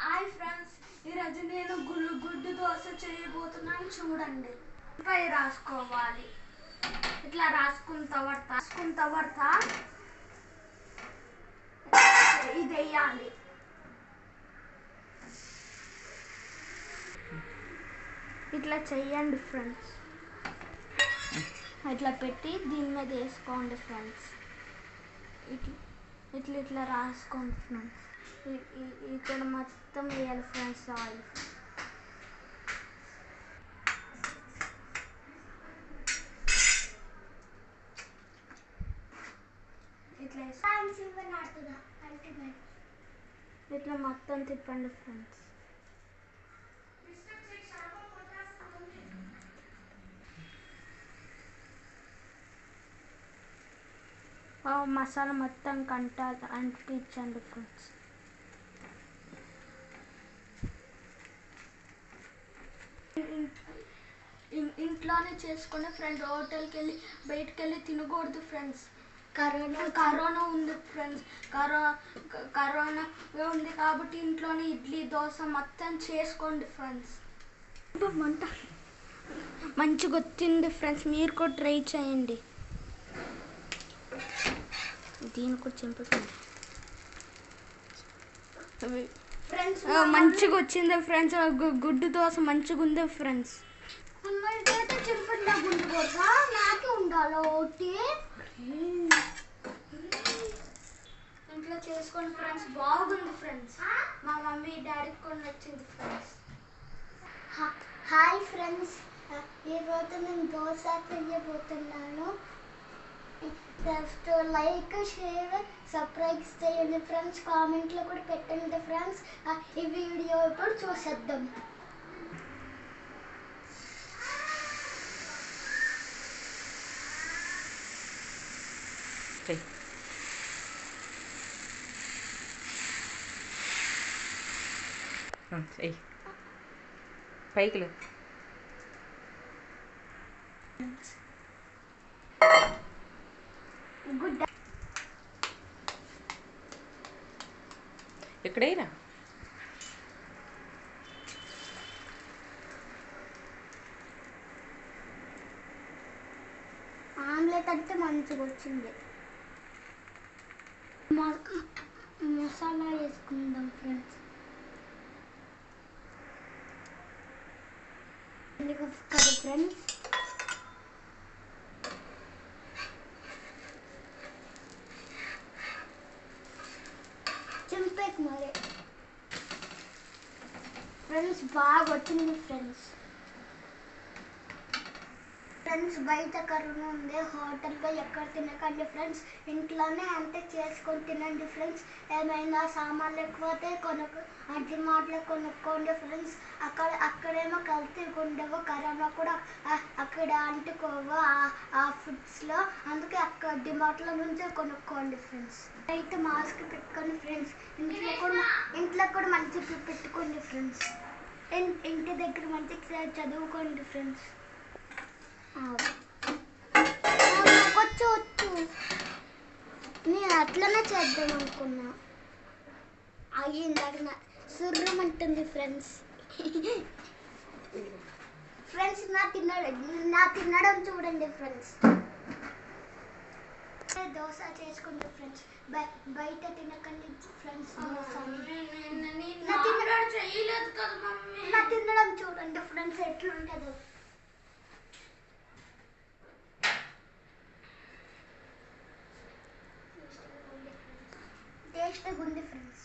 Hi friends, ఈరోజు నేను గుడ్డు దోశ చేయబోతున్నాను. చూడండి, పై రాసుకోవాలి. ఇట్లా రాసుకున్న తర్వాత ఇది వేయాలి. ఇట్లా చెయ్యండి ఫ్రెండ్స్. ఇట్లా పెట్టి దీని మీద వేసుకోండి ఫ్రెండ్స్. ఇట్లా రాసుకోండి ఫ్రెండ్స్. ఇక్కడ మొత్తం వేయాలి ఫ్రెండ్స్ ఆయిల్. ఇట్లా మొత్తం తిప్పండి ఫ్రెండ్స్. మసాలా మొత్తం అంటించండి ఫ్రెండ్స్. ఇంట్లోనే చేసుకునే ఫ్రెండ్స్, హోటల్కి వెళ్ళి బయటకు వెళ్ళి తినకూడదు ఫ్రెండ్స్. కరోనా ఉంది ఫ్రెండ్స్. కరోనా ఉంది కాబట్టి ఇంట్లోనే ఇడ్లీ దోశ మొత్తం చేసుకోండి ఫ్రెండ్స్. మంచిగా వచ్చింది ఫ్రెండ్స్, మీరు కూడా ట్రై చేయండి. దీన్ని కూడా చింపుతుంది ఫ్రెండ్స్. మంచిగా వచ్చింది ఫ్రెండ్స్, గుడ్డు దోశ మంచిగా ఉంది ఫ్రెండ్స్. గుడ్డు దోశ నాకే ఉండాలి ఒకటి. ఇంట్లో చేసుకోండి ఫ్రెండ్స్, బాగుంది ఫ్రెండ్స్. మా మమ్మీ డాడీకి కూడా నచ్చింది ఫ్రెండ్స్. హాయ్ ఫ్రెండ్స్, ఈరోజు నేను దోశ చేయబోతున్నాను. లైక్, షేర్, సబ్స్క్రైబ్ చేయండి ఫ్రెండ్స్. కామెంట్లో కూడా పెట్టండి ఫ్రెండ్స్. ఈ వీడియో ఇప్పుడు చూసేద్దాం. పైకి ఎక్కడైనా ఆమ్లెట్ అంటే మంచిగా వచ్చింది. మసాలా వేసుకుందాం ఫ్రెండ్స్. కదా ఫ్రెండ్స్, చింపేకి మరి ఫ్రెండ్స్ బాగా వచ్చింది ఫ్రెండ్స్. బయట కరోనా ఉంది, హోటల్లో ఎక్కడ తినకండి ఫ్రెండ్స్. ఇంట్లోనే అంటే చేసుకొని తినండి ఫ్రెండ్స్. ఏమైనా సామాన్లు ఎక్కువైతే అర్జుమాటలో కొనుక్కోండి ఫ్రెండ్స్. అక్కడేమో కల్తీ ఉండవు, కరోనా కూడా అక్కడ అంటుకోవు ఆ ఫుడ్స్లో. అందుకే అక్కడ డిమార్ట్లో నుంచే కొనుక్కోండి ఫ్రెండ్స్. అయితే మాస్క్ పెట్టుకోండి ఫ్రెండ్స్. ఇంట్లో కూడా మంచిగా పెట్టుకోండి ఫ్రెండ్స్. ఇంటి దగ్గర మంచిగా చదువుకోండి ఫ్రెండ్స్. వచ్చు నేను అట్లనే చేద్దాం అనుకున్నా. అయ్యిందాక సుర్రమంటుంది ఫ్రెండ్స్. నా తినడం చూడండి ఫ్రెండ్స్. దోశ చేసుకోండి ఫ్రెండ్స్, బయట తినకండి ఫ్రెండ్స్. నా తినడం చూడండి ఫ్రెండ్స్ ఎట్లుంటుందో. టేస్ట్గా ఉంది ఫ్రెండ్స్.